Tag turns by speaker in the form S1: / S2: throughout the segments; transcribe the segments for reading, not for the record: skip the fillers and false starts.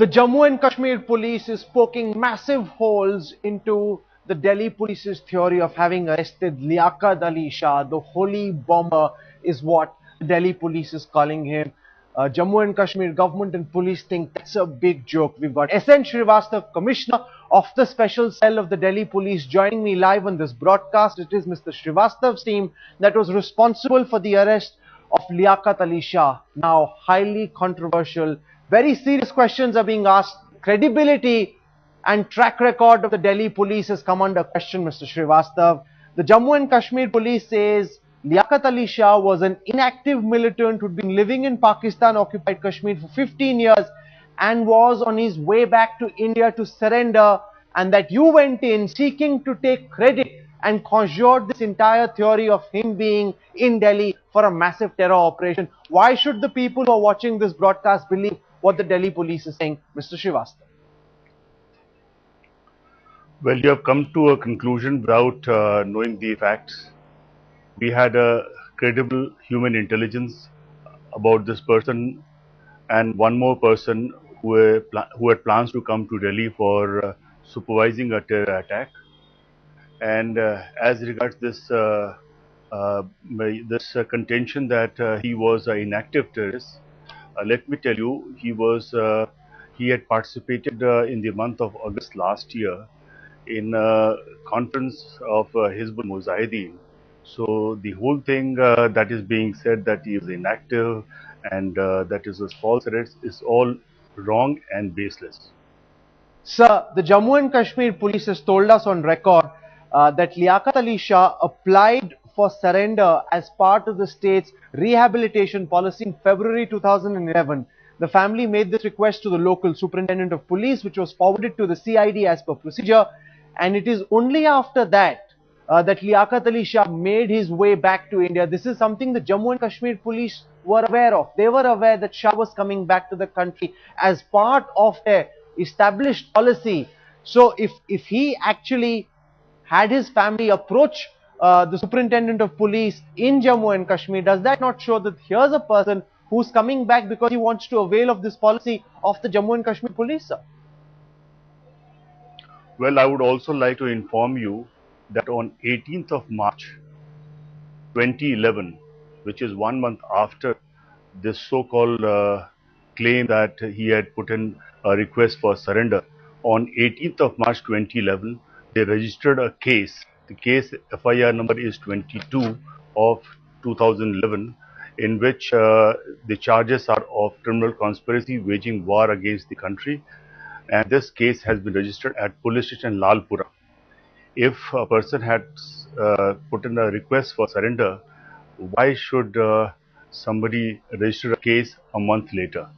S1: The Jammu and Kashmir police is poking massive holes into the Delhi police's theory of having arrested Liyaquat Ali Shah, the holy bomber is what the Delhi police is calling him. Jammu and Kashmir government and police think that's a big joke. We've got SN Srivastav, Commissioner of the Special Cell of the Delhi Police, joining me live on this broadcast. It is Mr. Srivastav's team that was responsible for the arrest of Liyaquat Ali Shah. Now, highly controversial, very serious questions are being asked. Credibility and track record of the Delhi police has come under question, Mr. Srivastav. The Jammu and Kashmir police says Liyaquat Ali Shah was an inactive militant who'd been living in Pakistan-occupied Kashmir for 15 years and was on his way back to India to surrender, and that you went in seeking to take credit and conjured this entire theory of him being in Delhi for a massive terror operation. Why should the people who are watching this broadcast believe what the Delhi police is saying, Mr. Srivastav?
S2: Well, you have come to a conclusion without knowing the facts. We had a credible human intelligence about this person and one more person who had plans to come to Delhi for supervising a terror attack. And as regards this contention that he was an inactive terrorist, let me tell you, he had participated in the month of August last year in a conference of Hizbul Mujahideen. So the whole thing that is being said that he is inactive and that is a false arrest is all wrong and baseless.
S1: Sir, the Jammu and Kashmir police has told us on record that Liyaquat Ali Shah applied for surrender as part of the state's rehabilitation policy in February 2011. The family made this request to the local superintendent of police, which was forwarded to the CID as per procedure, and it is only after that that Liyaquat Ali Shah made his way back to India. This is something the Jammu and Kashmir police were aware of. They were aware that Shah was coming back to the country as part of their established policy. So if he actually had his family approach the superintendent of police in Jammu and Kashmir, does that not show that here's a person who's coming back because he wants to avail of this policy of the Jammu and Kashmir police, sir?
S2: Well, I would also like to inform you that on 18th of March 2011, which is 1 month after this so-called claim that he had put in a request for surrender, on 18th of March 2011, they registered a case. The case FIR number is 22 of 2011, in which the charges are of criminal conspiracy waging war against the country. And this case has been registered at police station Lalpura. If a person had put in a request for surrender, why should somebody register a case a month later?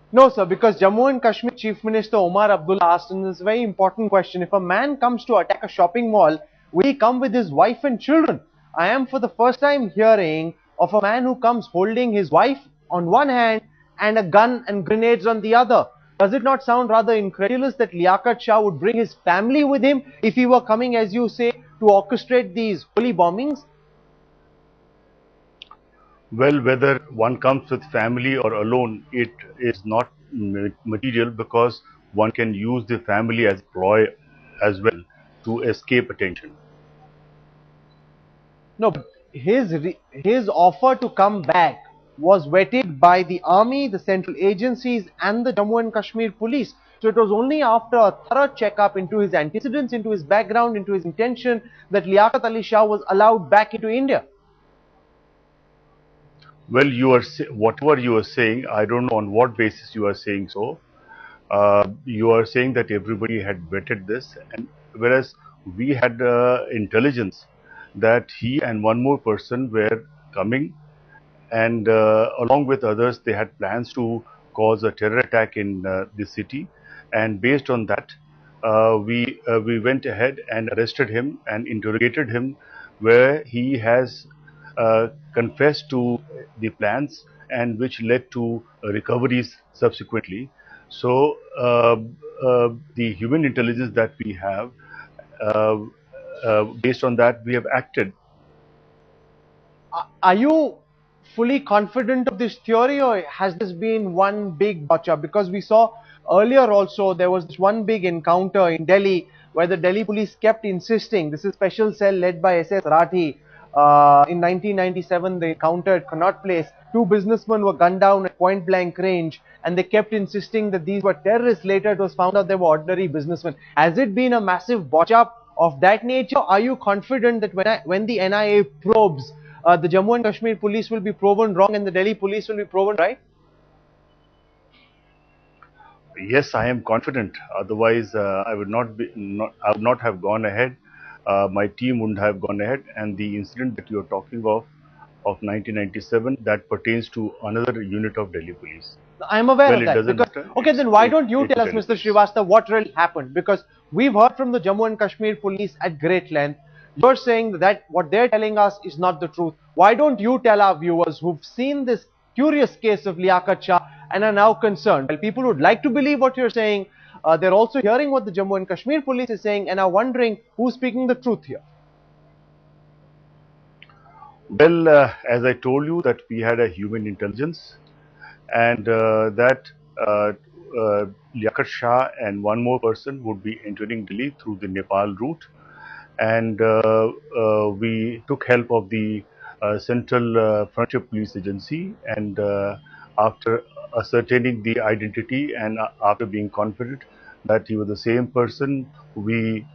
S1: No, sir, because Jammu and Kashmir Chief Minister Omar Abdullah asked in this very important question, if a man comes to attack a shopping mall, will he come with his wife and children? I am for the first time hearing of a man who comes holding his wife on one hand and a gun and grenades on the other. Does it not sound rather incredulous that Liyaquat Shah would bring his family with him if he were coming, as you say, to orchestrate these holy bombings?
S2: Well, whether one comes with family or alone, it is not material, because one can use the family as a ploy as well to escape attention.
S1: No, but his offer to come back was vetted by the army, the central agencies and the Jammu and Kashmir police. So it was only after a thorough checkup into his antecedents, into his background, into his intention, that Liyaquat Ali Shah was allowed back into India.
S2: Well, whatever you are saying, I don't know on what basis you are saying so. You are saying that everybody had vetted this, and whereas we had intelligence that he and one more person were coming, and along with others, they had plans to cause a terror attack in the city. And based on that, we went ahead and arrested him and interrogated him, where he has confessed to the plans, and which led to recoveries subsequently. So the human intelligence that we have, based on that, we have acted.
S1: Are you fully confident of this theory, or has this been one big botch-up? Because we saw earlier also there was this one big encounter in Delhi where the Delhi police kept insisting, this is special cell led by SS Rathi. In 1997, the encounter at Connaught Place, two businessmen were gunned down at point blank range, and they kept insisting that these were terrorists. Later, it was found out they were ordinary businessmen. Has it been a massive botch up of that nature? Are you confident that when the NIA probes, the Jammu and Kashmir police will be proven wrong and the Delhi police will be proven right?
S2: Yes, I am confident. Otherwise, I would I would not have gone ahead. My team wouldn't have gone ahead. And the incident that you are talking of 1997, that pertains to another unit of Delhi Police.
S1: I'm aware
S2: Well,
S1: of
S2: it
S1: that.
S2: doesn't
S1: Because,
S2: matter.
S1: okay, then why don't you tell us, Mr. Srivastava, what really happened? Because we've heard from the Jammu and Kashmir police at great length. You're saying that what they're telling us is not the truth. Why don't you tell our viewers who've seen this curious case of Liyaquat Shah and are now concerned? Well, people would like to believe what you're saying. They're also hearing what the Jammu and Kashmir police is saying and are wondering who's speaking the truth here.
S2: Well, as I told you that we had a human intelligence, and that Liyaquat Shah and one more person would be entering Delhi through the Nepal route, and we took help of the Central Frontier Police Agency, and after ascertaining the identity and after being confident that he was the same person, we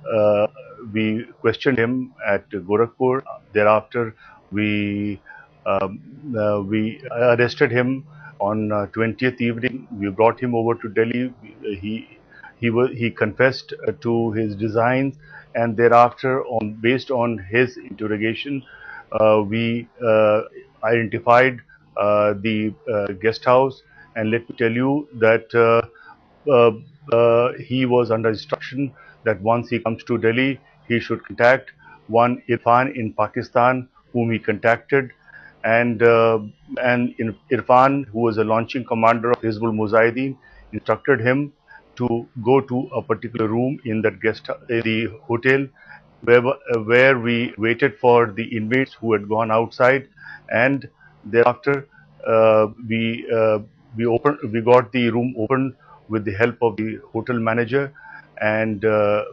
S2: questioned him at Gorakhpur. Thereafter, we we arrested him on 20th evening. We brought him over to Delhi. He confessed to his designs, and thereafter, based on his interrogation, we identified the guest house. And let me tell you that he was under instruction that once he comes to Delhi, he should contact one Irfan in Pakistan, whom he contacted, and Irfan, who was a launching commander of Hizbul Mujahideen, instructed him to go to a particular room in that the hotel, where we waited for the inmates who had gone outside, and thereafter we got the room opened with the help of the hotel manager, and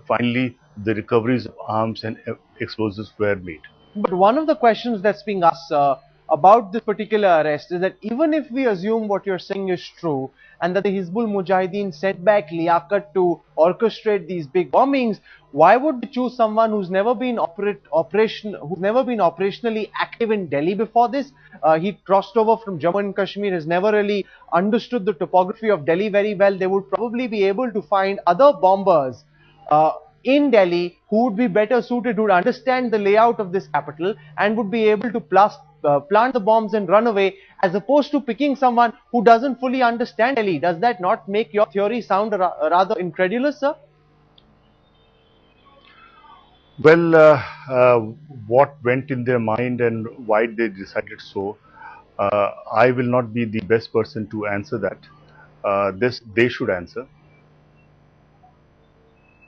S2: finally the recoveries of arms and explosives were made.
S1: But one of the questions that's being asked about this particular arrest is that even if we assume what you're saying is true and that the Hizbul Mujahideen sent back Liyaquat to orchestrate these big bombings, why would they choose someone who's never been operationally active in Delhi before this? He crossed over from Jammu and Kashmir, has never really understood the topography of Delhi very well. They would probably be able to find other bombers in Delhi who would be better suited, who would understand the layout of this capital and would be able to plant the bombs and run away, as opposed to picking someone who doesn't fully understand Delhi. Does that not make your theory sound rather incredulous, sir?
S2: Well, what went in their mind and why they decided so, I will not be the best person to answer that. This they should answer.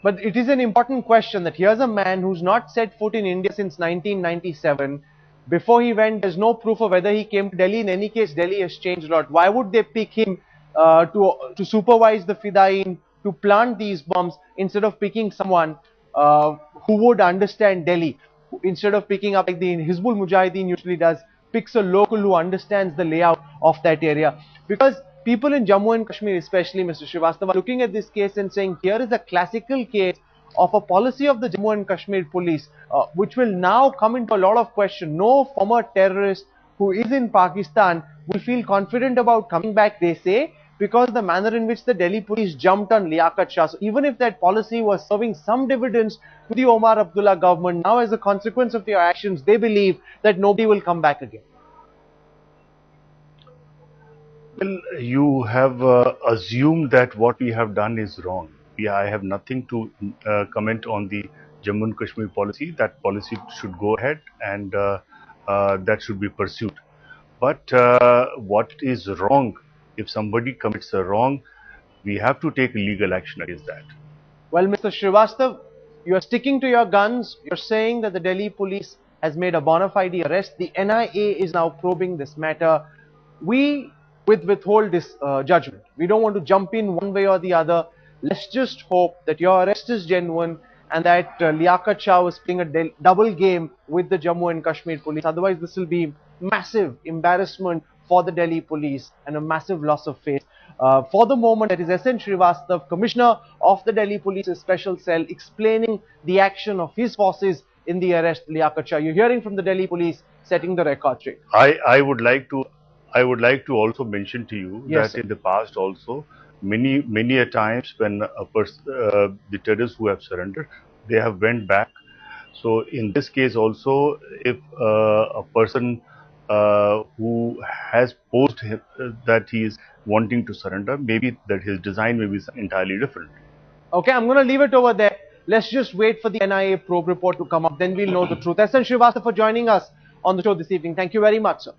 S1: But it is an important question that here's a man who's not set foot in India since 1997. Before he went, there's no proof of whether he came to Delhi. In any case, Delhi has changed a lot. Why would they pick him to supervise the Fidain, to plant these bombs, instead of picking someone who would understand Delhi? Instead of picking up like the Hizbul Mujahideen usually does, picks a local who understands the layout of that area. Because people in Jammu and Kashmir, especially Mr. Srivastava, looking at this case and saying, here is a classical case of a policy of the Jammu and Kashmir police, which will now come into a lot of question. No former terrorist who is in Pakistan will feel confident about coming back, they say, because the manner in which the Delhi police jumped on Liyaquat Shah. So even if that policy was serving some dividends to the Omar Abdullah government, now as a consequence of their actions, they believe that nobody will come back again.
S2: Well, you have assumed that what we have done is wrong. I have nothing to comment on the Jammu and Kashmir policy. That policy should go ahead, and that should be pursued. But what is wrong? If somebody commits a wrong, we have to take legal action against that.
S1: Well, Mr. Srivastava, you are sticking to your guns. You're saying that the Delhi police has made a bona fide arrest. The NIA is now probing this matter. We withhold this judgment. We don't want to jump in one way or the other. Let's just hope that your arrest is genuine and that Liyaquat Shah was playing a double game with the Jammu and Kashmir police. Otherwise, this will be massive embarrassment for the Delhi police and a massive loss of face. For the moment, that is S.N. Srivastav, Commissioner of the Delhi Police's Special Cell, explaining the action of his forces in the arrest Liyaquat Shah. You're hearing from the Delhi Police setting the record straight.
S2: I would like to also mention to you
S1: Yes,
S2: that in the past also many a times when the terrorists who have surrendered, they have went back. So in this case also, if a person who has posed that he is wanting to surrender, maybe that his design may be entirely different.
S1: Okay, I'm going to leave it over there. Let's just wait for the NIA probe report to come up. Then we'll know the truth. S.N. Srivastava for joining us on the show this evening. Thank you very much, sir.